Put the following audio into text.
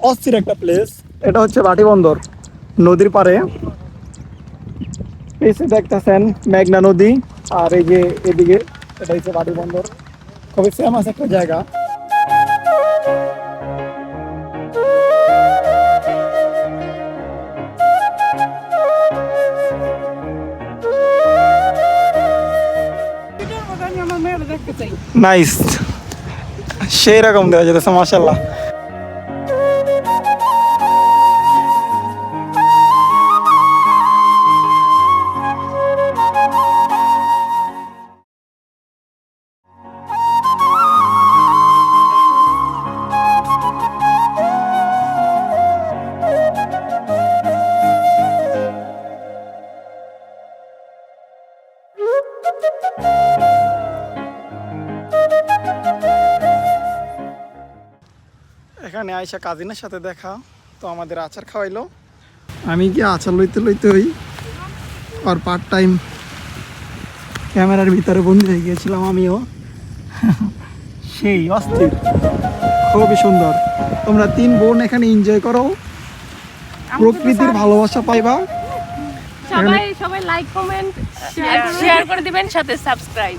অস্থির একটা প্লেস। এটা হচ্ছে ভাটি বন্দর, নদীর পাড়ে। এসে দেখতেছেন মেঘনা নদী, আর এই যে এদিকে এটা হচ্ছে ভাটি বন্দর, খুবই ফেমাস একটা জায়গা। নাইস, সেই রকম দেওয়া যেতেছে মাশাআল্লাহ। এখানে আয়সা কাজিনের সাথে দেখা, তো আমাদের আচার খাওয়াইলো। আমি কি আচার লইতে লইতে ওই আর পার্ট টাইম ক্যামেরার ভিতরে বন্দি হয়ে গিয়েছিলাম আমিও। সেই অস্থির, খুবই সুন্দর। তোমরা 3 বোন এখানে এনজয় করো, প্রকৃতির ভালোবাসা পাইবা। সবাই সবাই লাইক কমেন্ট শেয়ার করে দিবেন, সাথে সাবস্ক্রাইব।